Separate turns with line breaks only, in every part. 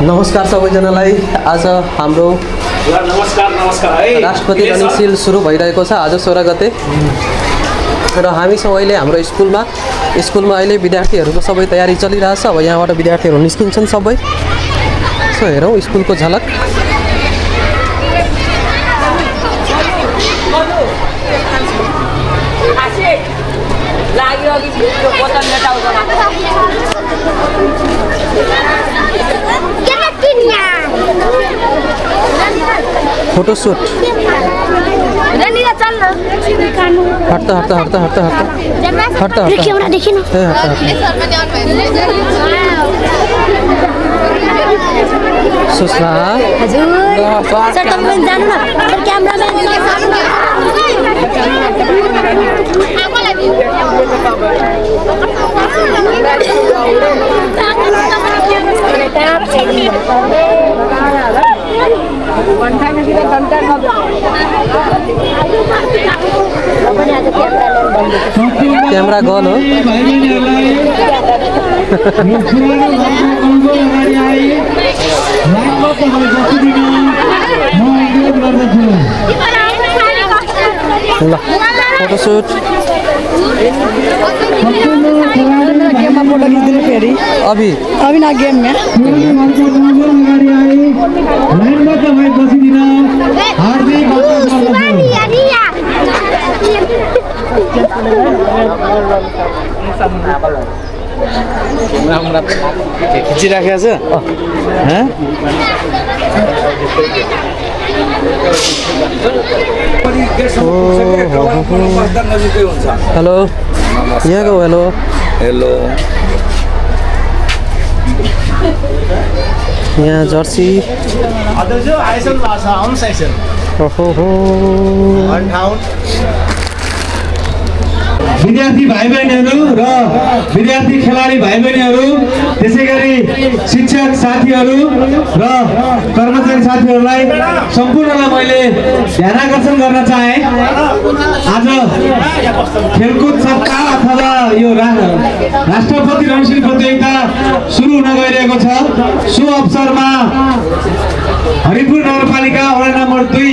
नमस्कार सबैजनालाई। आज हाम्रो राष्ट्रपति रनिङ सिल सुरु भइरहेको छ आज 16 गते र हामी सबैले हाम्रो स्कुलमा अहिले विद्यार्थीहरूको सबै तयारी चलिरहेछ। अब यहाँबाट विद्यार्थीहरू निस्किन्छन् सबै। सो हेरौँ स्कुलको झलक। फोटोशूट हट्ता सुषमा क्यामेरा गन हो। ल फोटोशूट फोटो खिच्दिनु फेरि अभी ना गेम में
खिचिराखेको छ।
हेलो यहाँको हेलो
हेलो
यहाँ जर्सी
विद्यार्थी भाइ बहिनीहरू र विद्यार्थी खेलाडी भाइ बहिनीहरू त्यसै गरी शिक्षक साथीहरू र कर्मचारी साथीहरूलाई सम्पूर्णलाई मैले ध्यानाकर्षण गर्न चाहे। आज खेलकुद सप्ताह अथवा यो राष्ट्रपति रणशिल प्रतियोगिता सुरु हुन गइरहेको छ। सो अवसरमा हरिपुर नगरपालिका वडा नम्बर 2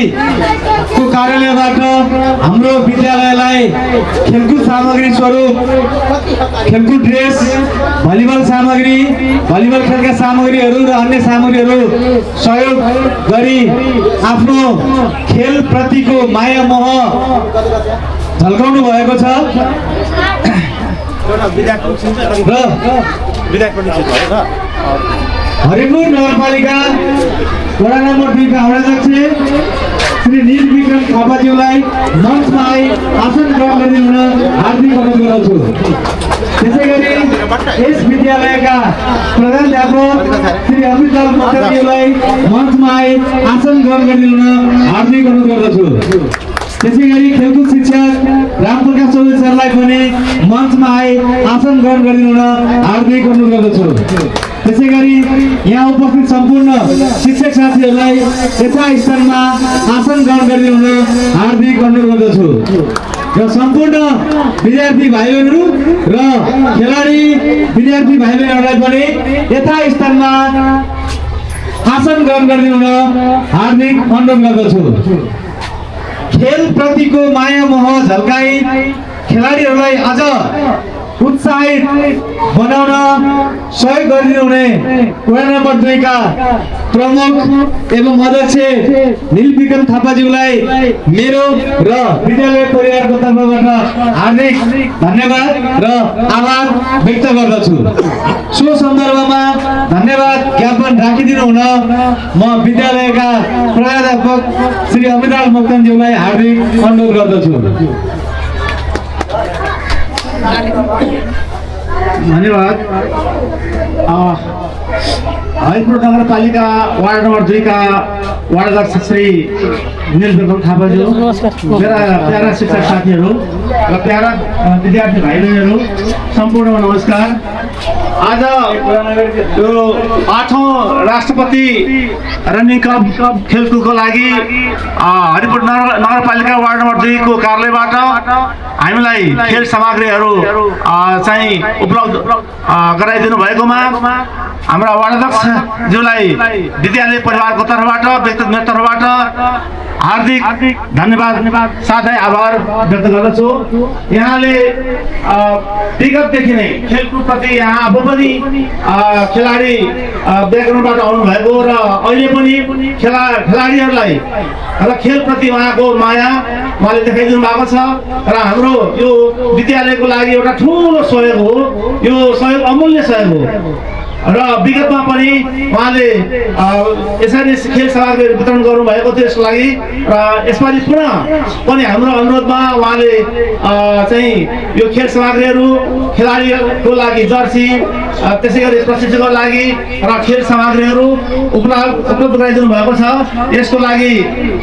को कार्यालयबाट हाम्रो विद्यालयलाई खेलकुद सामग्री स्वरूप खेलकुद ड्रेस, भलिबल सामग्री, भलिबल खेलका सामग्रीहरू र अन्य सामग्रीहरू सहयोग गरी आफ्नो खेल प्रतिको माया मोह झल्काउनु भएको छ। हरिपुर नगरपालिका वडा नम्बर 2 का वडाध्यक्ष श्री नील विक्रम थापाज्यूलाई मञ्चमा आसन ग्रहण गरिदिन हार्दिक अनुरोध गर्दछु। त्यसै गरी यस विद्यालयका प्रधानाध्यापक श्री अमिताभ मोक्तानज्यूलाई मञ्चमा आसन ग्रहण गरिदिन हार्दिक अनुरोध गर्दछु। त्यसै गरी खेलकुद शिक्षक रामप्रकाश चौधरी सरलाई पनि मञ्चमा आसन ग्रहण गरिदिन हार्दिक अनुरोध गर्दछु। त्यसै गरी यहाँ उपस्थित सम्पूर्ण शिक्षक साथीहरूलाई यथास्थानमा आसन ग्रहण गरिदिन हार्दिक अनुरोध गर्दछु र सम्पूर्ण विद्यार्थी भाइ बहिनीहरू र खेलाडी विद्यार्थी भाइ बहिनीहरूलाई पनि यथास्थानमा आसन ग्रहण गरिदिन हार्दिक अनुरोध गर्दछु। खेल प्रतिको माया मोह झल्काई खेलाडीहरूलाई अझ उत्साहित बनाउन सहयोग गरिदिनु हुने वडा नम्बर 2 का प्रमुख एवं अध्यक्ष नील विक्रम थापाज्यूलाई मेरो र विद्यालय परिवारको तर्फबाट हार्दिक धन्यवाद र आभार व्यक्त गर्दछु। सो सन्दर्भमा धन्यवाद ज्ञापन राखिदिनु हुन म विद्यालयका प्रधानाध्यापक श्री अमिताभ मोक्तानज्यूलाई हार्दिक अनुरोध गर्दछु।
धन्यवाद। हरिपुर नगरपालिका वार्ड नम्बर 2 का वार्डाध्यक्ष श्री नील विक्रम थापाज्यू, मेरा प्यारा शिक्षक साथीहरू र प्यारा विद्यार्थी भाइ बहिनीहरू सम्पूर्ण नमस्कार। आज यो 8औं राष्ट्रपति रनिङ कप खेलकुदको लागि हरिपुर नगरपालिका वार्ड नम्बर 2 को कार्यालयबाट हामीलाई खेल सामग्रीहरू चाहिँ उपलब्ध गराइदिनु भएकोमा हाम्रा वार्डाध्यक्षज्यूलाई विद्यालय परिवारको तर्फबाट व्यक्तिगत मेरो तर्फबाट हार्दिक धन्यवाद साथै आभार व्यक्त गर्दछु। यहाँले विगतदेखि नै खेलकुदप्रति यहाँ अब पनि खेलाडी ब्याकग्राउन्डबाट आउनुभएको र अहिले पनि खेलाडीहरूलाई र खेलप्रति उहाँको माया उहाँले देखाइदिनु भएको छ र हाम्रो यो विद्यालयको लागि एउटा ठुलो सहयोग हो। यो सहयोग अमूल्य सहयोग हो र विगतमा पनि उहाँले यसरी खेल सामग्रीहरू वितरण गर्नुभएको थियो यसको लागि र यसपालि पुनः पनि हाम्रो अनुरोधमा उहाँले चाहिँ यो खेल सामग्रीहरू खेलाडीको लागि जर्सी त्यसै गरी प्रशिक्षकको लागि र खेल सामग्रीहरू उपलब्ध गराइदिनु भएको छ। यसको लागि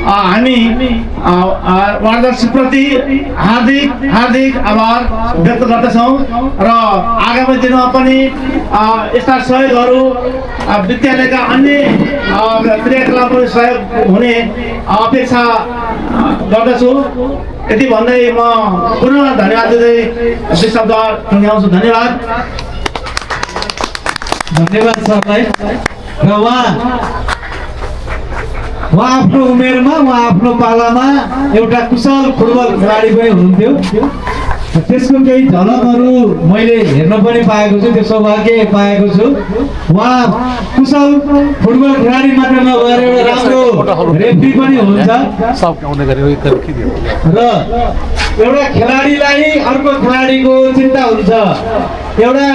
हामी वार्डाध्यक्षप्रति हार्दिक आभार व्यक्त गर्दछौँ र आगामी दिनमा पनि यस्ता सहयोगहरू विद्यालयका अन्य क्रियाकलापहरू सहयोग हुने अपेक्षा गर्दछु। यति भन्दै म पुनः धन्यवाद दिँदै दुई शब्द टुङ्ग्याउँछु। धन्यवाद
सरलाई। र उहाँ आफ्नो उमेरमा उहाँ आफ्नो पालामा एउटा कुशल फुटबल खेलाडी पनि हुनुहुन्थ्यो। त्यसको केही झलकहरू मैले हेर्न पनि पाएको छु, त्यो सौभाग्य पाएको छु। उहाँ कुशल फुटबल खेलाडी मात्र नभएर एउटा राम्रो रेफ्री पनि हुनुहुन्छ र एउटा खेलाडीलाई अर्को खेलाडीको चिन्ता हुन्छ, एउटा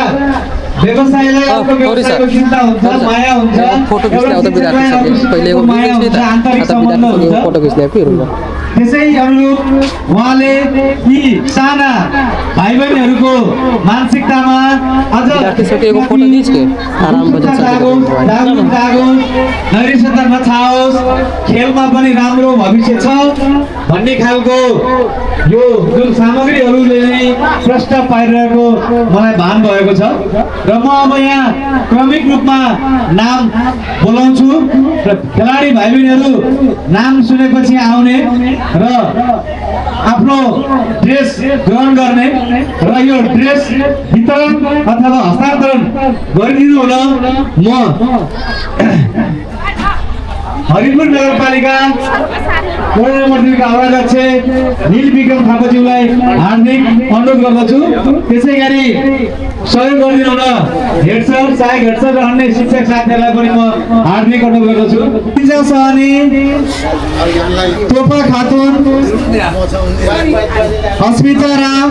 व्यवसायलाई अर्को व्यवसायको चिन्ता हुन्छ, माया हुन्छ, आन्तरिक सम्बन्ध हुन्छ। त्यसै अनुरूप उहाँले यी साना भाइ बहिनीहरूको मानसिकतामा अझ नैराश्यता नछाओस्, खेलमा पनि राम्रो भविष्य छ भन्ने खालको यो जुन सामग्रीहरूले नै प्रश्न पारिरहेको मलाई भान भएको छ र म अब यहाँ क्रमिक रूपमा नाम बोलाउँछु र खेलाडी भाइ बहिनीहरू नाम सुनेपछि आउने र आफ्नो ड्रेस ग्रहण गर्ने र यो ड्रेस वितरण अथवा हस्तान्तरण गरिदिनु हुन म हरिपुर नगरपालिका वडा नम्बर 2 का अध्यक्ष नीलविक्रम थापाज्यूलाई हार्दिक अनुरोध गर्दछु। त्यसै गरी सहयोग गरिदिनु हुन हेड सर, सहायक हेड सर र अन्य शिक्षक साथीहरूलाई पनि म हार्दिक अनुरोध गर्दछु। शिक्षक सहनी तोपा खातुन, अस्मिता राम,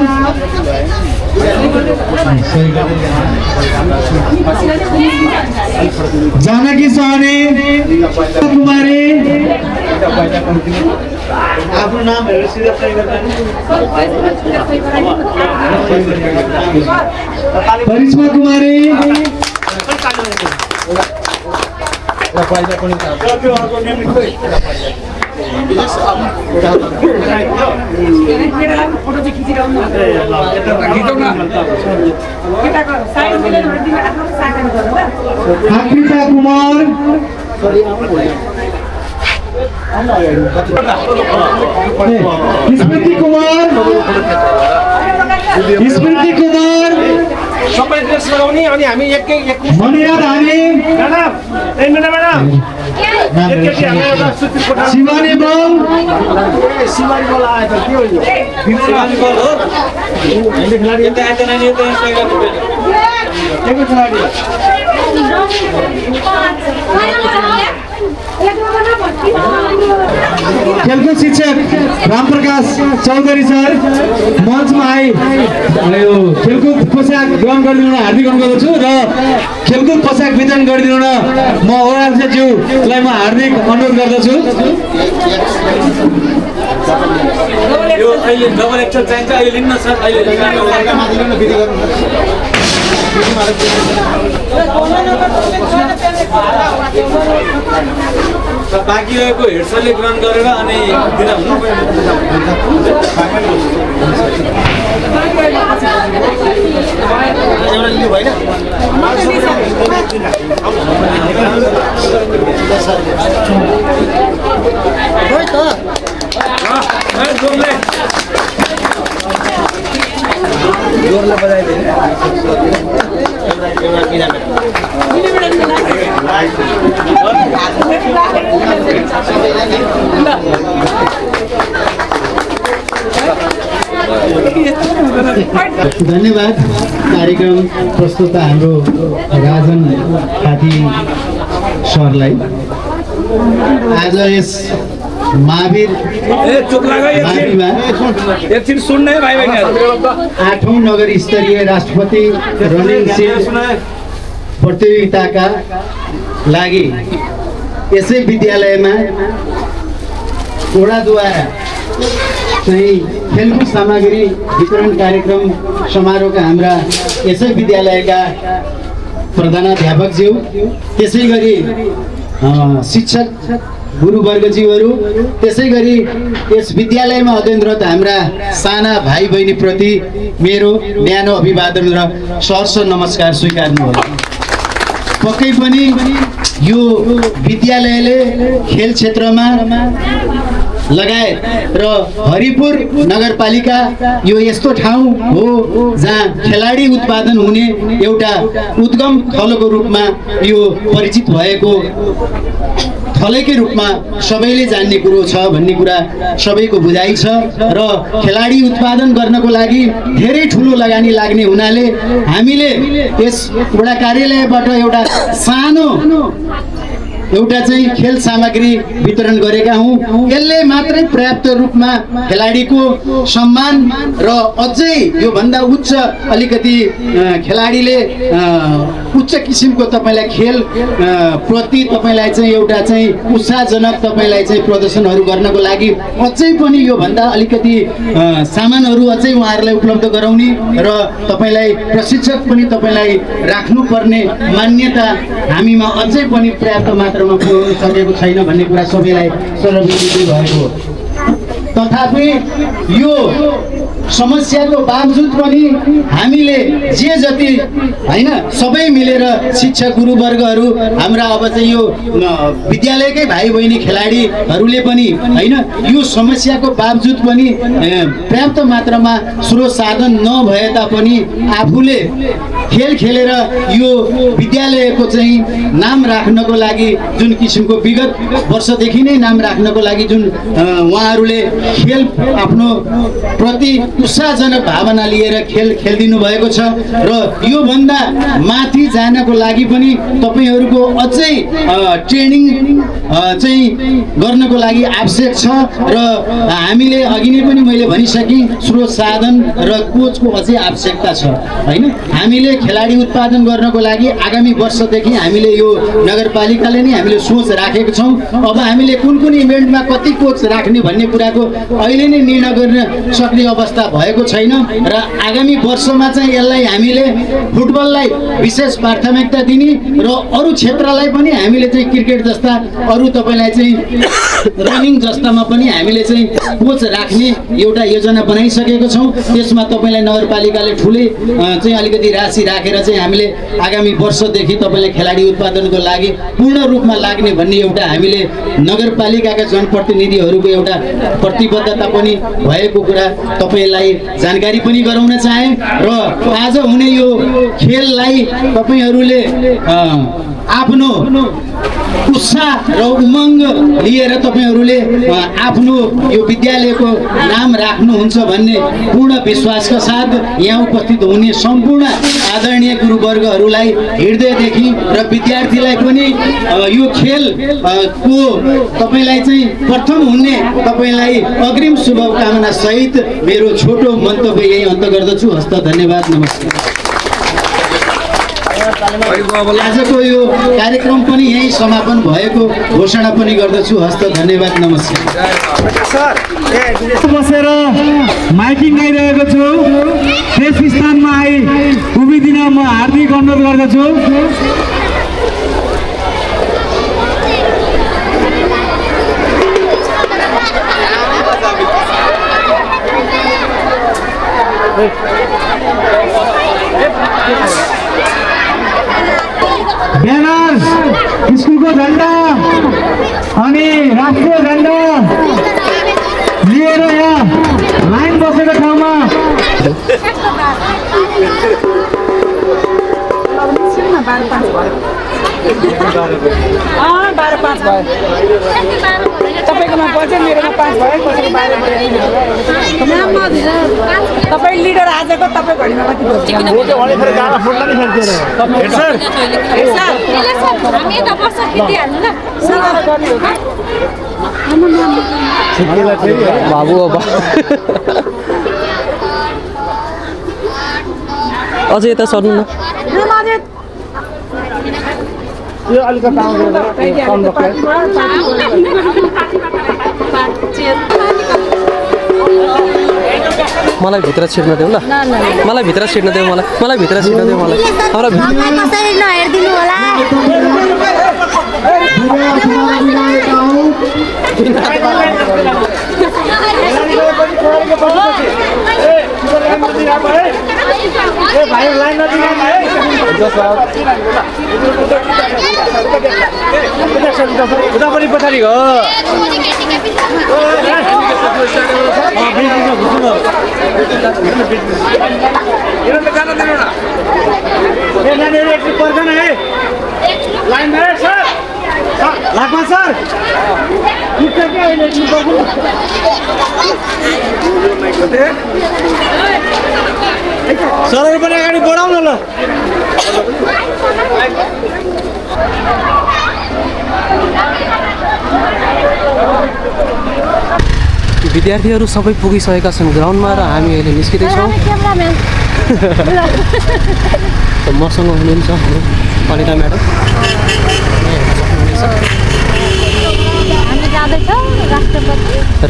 जानकी सहनी, कुमारी, आफ्नो नामहरू सिधा सही करिश्मा कुमारी, आकृता कुमार, स्मृति कुमार,
सबै ड्रेस लगाउने अनि हामी एक
मनिया धानी, शिवानी बल,
शिवानी बोल आयो त के हो यो शिवानी बोल हो हामीले खेलाडी त आएन नि त खेलाडी
खेलकुद शिक्षक रामप्रकाश चौधरी सर मञ्चमा आइ यो खेलकुद पोसाक ग्रहण गरिदिनु हार्दिक अनुरोध गर्दछु र खेलकुद पोसाक वितरण गरिदिनु न म ओराज्यूलाई म हार्दिक अनुरोध गर्दछु।
यो अहिले डबल एक्सल चाहिन्छ, अहिले लिन्न सर, अहिले बाँकी रहेको हेड सरले ग्रहण गरेर अनि दिँदा हुनु जोरले बजाइदिनु।
धन्यवाद। कार्यक्रम प्रस्तुता हाम्रो राजन पाठी सरलाई आज यस महावीर
चुप लाग्यो
माविमा
एकछिन सुन्नै भाइ बहिनीहरु
8औं नगर स्तरीय राष्ट्रपति रनिङ सिल प्रतियोगिताका लागि यसै विद्यालयमा वडाद्वारा चाहिँ खेलकुद सामग्री वितरण कार्यक्रम समारोहका हाम्रा यसै विद्यालयका प्रधानाध्यापकज्यू त्यसै गरी शिक्षक गुरुवर्गज्यूहरू त्यसै गरी यस विद्यालयमा अध्ययनरत हाम्रा साना भाइ बहिनीप्रति मेरो न्यानो अभिवादन र सहर्ष नमस्कार स्वीकार्नुहोला। पक्कै पनि यो विद्यालयले खेल क्षेत्रमा लगायत र हरिपुर नगरपालिका यो यस्तो ठाउँ हो जहाँ खेलाडी उत्पादन हुने एउटा उद्गम थलोको रूपमा यो परिचित भएको थलैकै रूपमा सबैले जान्ने कुरो छ भन्ने कुरा सबैको बुझाइ छ र खेलाडी उत्पादन गर्नको लागि धेरै ठुलो लगानी लाग्ने हुनाले हामीले यस वडा कार्यालयबाट एउटा सानो एउटा चाहिँ खेल सामग्री वितरण गरेका हौँ। यसले मात्रै पर्याप्त रूपमा खेलाडीको सम्मान र अझै योभन्दा उच्च अलिकति खेलाडीले उच्च किसिमको तपाईँलाई खेल प्रति तपाईँलाई चाहिँ एउटा चाहिँ उत्साहजनक तपाईँलाई चाहिँ प्रदर्शनहरू गर्नको लागि अझै पनि योभन्दा अलिकति सामानहरू अझै उहाँहरूलाई उपलब्ध गराउने र तपाईँलाई प्रशिक्षक पनि तपाईँलाई राख्नुपर्ने मान्यता हामीमा अझै पनि पर्याप्त मात्रामा पुर्याउन सकेको छैन भन्ने कुरा सबैलाई सर्वविदित भएको। तथापि यो समस्याको बावजुद पनि हामीले जे जति हैन सबै मिलेर शिक्षक गुरुवर्गहरू हाम्रा अब चाहिँ यो विद्यालयकै भाइ बहिनी खेलाडीहरूले पनि हैन यो समस्याको बावजुद पनि पर्याप्त मात्रामा स्रोत साधन नभए तापनि आफूले खेल खेलेर यो विद्यालयको चाहिँ नाम राख्नको लागि जुन किसिमको विगत वर्षदेखि नै नाम राख्नको लागि जुन उहाँहरूले खेल आफ्नो प्रति उत्साहजनक भावना लिएर खेल खेलिदिनु भएको छ र योभन्दा माथि जानको लागि पनि तपाईँहरूको अझै ट्रेनिङ चाहिँ गर्नको लागि आवश्यक छ र हामीले अघि नै पनि मैले भनिसकेँ स्रोत साधन र कोचको अझै आवश्यकता छ हैन। हामीले खेलाडी उत्पादन गर्नको लागि आगामी वर्षदेखि हामीले यो नगरपालिकाले नै हामीले सोच राखेको छौँ। अब हामीले कुन कुन इभेन्टमा कति कोच राख्ने भन्ने कुराको अहिले नै निर्णय गर्न सक्ने अवस्था भएको छैन र आगामी वर्षमा चाहिँ यसलाई हामीले फुटबललाई विशेष प्राथमिकता दिने र अरू क्षेत्रलाई पनि हामीले चाहिँ क्रिकेट जस्ता अरू तपाईँलाई चाहिँ रनिङ जस्तामा पनि हामीले चाहिँ कोच राख्ने एउटा योजना बनाइसकेको छौँ। त्यसमा तपाईँलाई नगरपालिकाले ठुलै चाहिँ अलिकति राशि राखेर चाहिँ हामीले आगामी वर्षदेखि तपाईँलाई खेलाडी उत्पादनको लागि पूर्ण रूपमा लाग्ने भन्ने एउटा हामीले नगरपालिकाका जनप्रतिनिधिहरूको एउटा प्रतिबद्धता पनि भएको कुरा तपाईँलाई जानकारी पनि गराउन चाहे र आज हुने यो खेललाई तपाईँहरूले आफ्नो उत्साह र उमङ्ग लिएर तपाईँहरूले आफ्नो यो विद्यालयको नाम राख्नुहुन्छ भन्ने पूर्ण विश्वासका साथ यहाँ उपस्थित हुने सम्पूर्ण आदरणीय गुरुवर्गहरूलाई हृदयदेखि र विद्यार्थीलाई पनि यो खेल को तपाईँलाई चाहिँ प्रथम हुने तपाईँलाई अग्रिम शुभकामना सहित मेरो छोटो मन्तव्य यही अन्त गर्दछु। हस्त धन्यवाद, नमस्कार। आजको यो कार्यक्रम पनि यही समापन भएको घोषणा पनि गर्दछु। हस्त धन्यवाद, नमस्कार।
बसेर माइकिङ गाइरहेको छु। त्यस स्थानमा आई उभिदिन म हार्दिक अनुरोध गर्दछु। ब्यानर, स्कुलको झन्डा अनि राष्ट्रिय झन्डा लिएर यहाँ लाइन बसेको ठाउँमा
12-5 भयो 12-5 भयो तपाईँकोमा बजे मेरोमा 5 भयो कसैको 12 भयो तपाईँ लिडर आजको तपाईँ घडीमा कति भयो
बाबु अब अझै यता सर्नु न
यो अलिकति कम
मलाई भित्र छिर्न देऊ ल मलाई भित्र छिर्न देऊ मलाई भित्र छिर्न देऊ मलाई हाम्रो
कसरी नहेरिदिनु होला
उतापट्टि पछाडि हो सरहरू पनि अगाडि बढाउन ल
विद्यार्थीहरू सबै पुगिसकेका छन् ग्राउन्डमा र हामी अहिले निस्किँदैछौँ मसँग हुनुहुन्छ हाम्रो अनिता म्याडम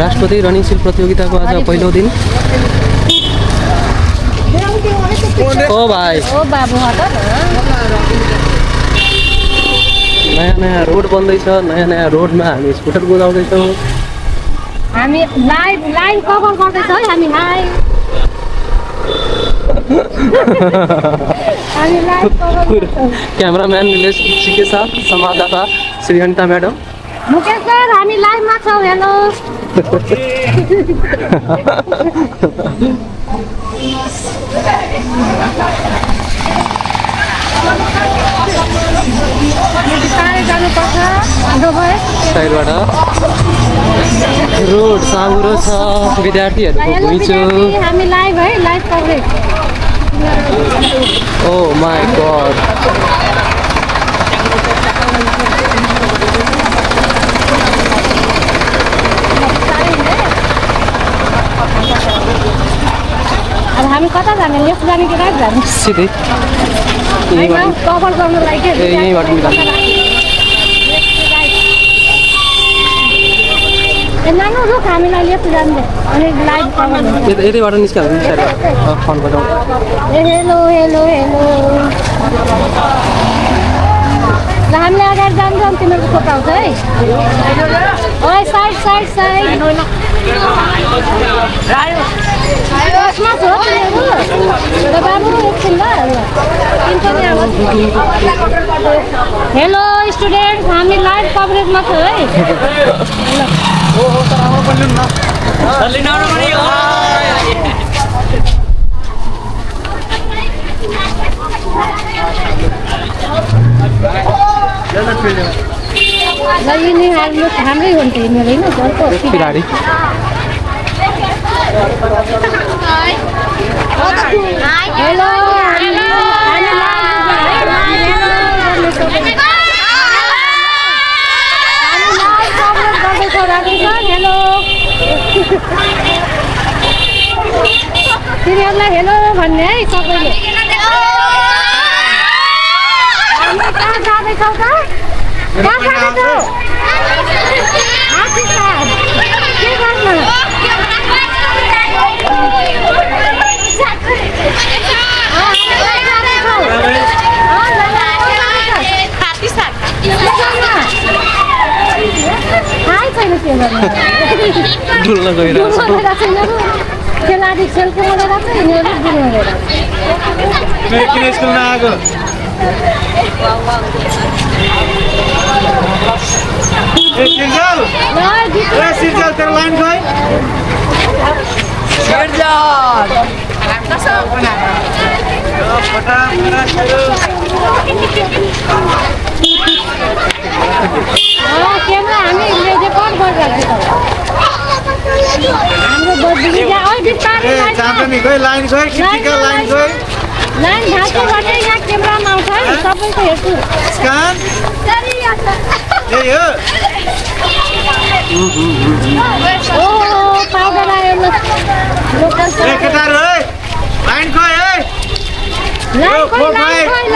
राष्ट्रपति रनिङ सिल प्रतियोगिताको आज पहिलो दिन ओ भाइ नयाँ नयाँ रोड बन्दैछ नयाँ नयाँ रोडमा हामी स्कुटर कुदाउँदैछौँ
हामी लाइन कभर गर्दैछौँ है हामी लाइन कभर
क्यामराम्यान निलेश के साथ संवाददाता श्री अनिता म्याडम
मुकेश सर हामी लाइभमा छौँ हेलो
साइडबाट रोड साँगुरो छ विद्यार्थीहरूको घुइँचो
हामी लाइभ है live coverage
oh my God
अब हामी कता जाने लेफ्ट जाने कि राइट जाने
सिधै
कभर गर्नु लागि
यहीँबाट
नानु रुख हामीलाई लेफ्ट जाने अनि लाइभ कभर
यतैबाट निस्किहाल्नु फोन बजाउँ
हेलो हेलो हेलो ल हामीले अगाडि जान्छौँ तिमीहरूको फोटो आउँछ है ओइ साइड साइड साइड कसमा छ तिमीहरू बाबु एकछिन ल हेलो स्टुडेन्ट हामी लाइभ कभरेजमा छौँ है हाम्रै हो नि त यिनीहरू होइन घरको
पछाडि
हेलो हेलो तिनीहरूलाई हेलो भन्ने है सबैले कहाँ जाँदैछौ त कहाँ जाँदैछौ के गर्नु
डुल्न गइरहेको छ
खेलाडी खेलको गरेर चाहिँ यिनीहरू डुल्नु गरेर
किन स्कुलमा आएको तेरो लाइन खोइ
क्यामेरा हामी रेकर्ड गरिरहेको छौँ हाम्रो बद्ली लाइन झाँक्यो भने यहाँ क्यामेरामा आउँछ है सबैको हेर्छु ओ पाउडर आयो लोकल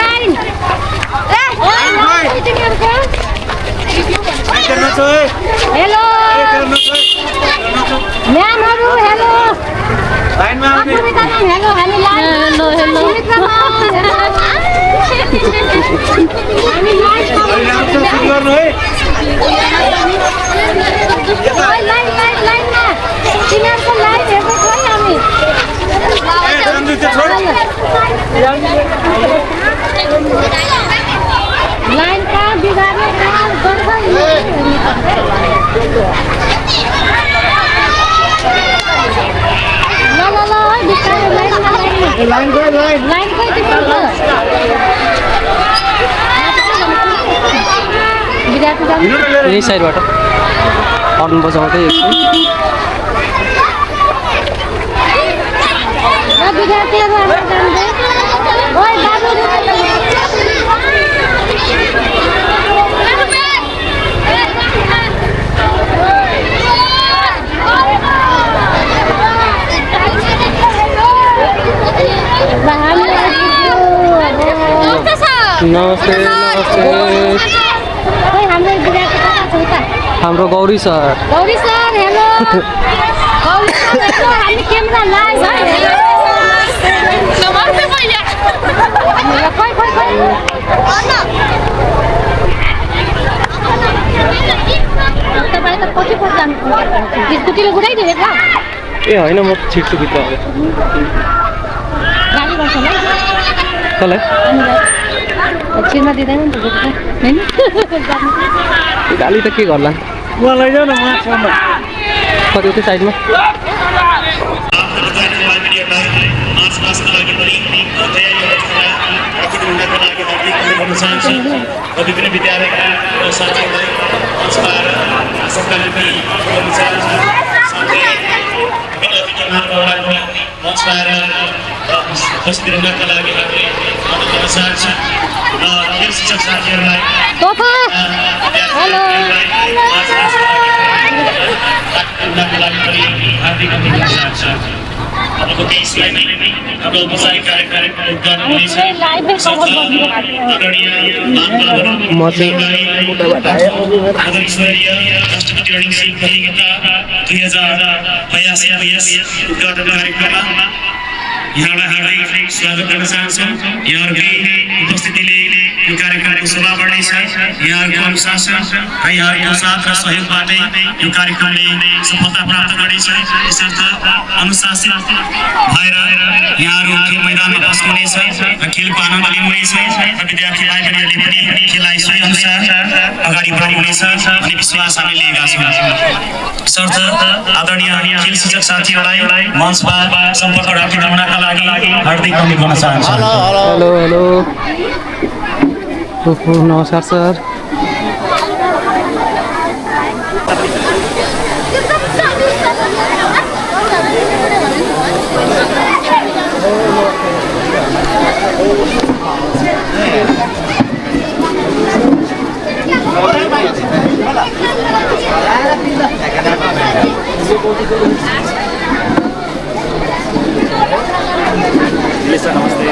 लाइन हेलो म्यामहरू हेलो हेलो हामी हेलो हेलो लाइनमा तिनीहरूको लाइन हेर्दैछ है हामी लाइन कहाँ बिगार्ने कहाँ गर्छ लाइन खोइ तिमीहरूको
यही साइडबाट हर्न बजाउँदै
विद्यार्थीहरू जाँदै ओइ बाबु
नमस्ते नमस्ते हाम्रो गौरी सर
हेलो हामी क्यामेरा लाइभ तपाईँ त कति पर्छ स्कुटीले गुडाइदिएको
ए होइन म छिट्छु भित्र
गाडी गर्छ
कसलाई
छिर्न दिँदैन नि त होइन
गाली त के गर्ला कति उतै साइडमा
विभिन्न विद्यालयका साथीहरूलाई नमस्कार सबका निम्ति साथै विभिन्न अतिथिहरूलाई नमस्कार उपस्थित हुनका लागि हामीले अनुरोध गर्न चाहन्छु र खेल शिक्षक साथीहरूलाई हुनका लागि पनि हार्दिक अनुरोध गर्न चाहन्छु अबको 23 लाई नै हाम्रो औपचारिक कार्यक्रम उद्घाटन हुनेछ
म चाहिँ उताबाट आएँ
राष्ट्रपति रणिङ सिंह प्रतियोगिता 2082 उद्घाटन कार्यक्रममा यहाँलाई हार्दिक स्वागत गर्न चाहन्छौँ। यहाँहरूकै उपस्थितिले यो कार्यक्रमको शोभा बढ्नेछ। यहाँहरूको अनुशासन र यहाँहरूको साथ र सहयोगबाटै यो कार्यक्रमले सफलता प्राप्त गर्नेछ। यसर्थ अनुशासित भएर यहाँहरू खेल मैदानमा बस्नुहुनेछ र खेलको आनन्द लिनुहुनेछ र विद्यार्थी भाइ बहिनीहरूले पनि खेललाई सोही अनुसार अगाडि बढाउनुहुनेछ भन्ने विश्वास हामी लिएका छौँ। यसर्थ आदरणीय खेल शिक्षक साथीहरूलाई मञ्चमा सम्पर्क राखिदिनु हुनका लागि हार्दिक अनुरोध गर्न चाहन्छु।
हेलो हेलो नमस्कार सर
नमस्ते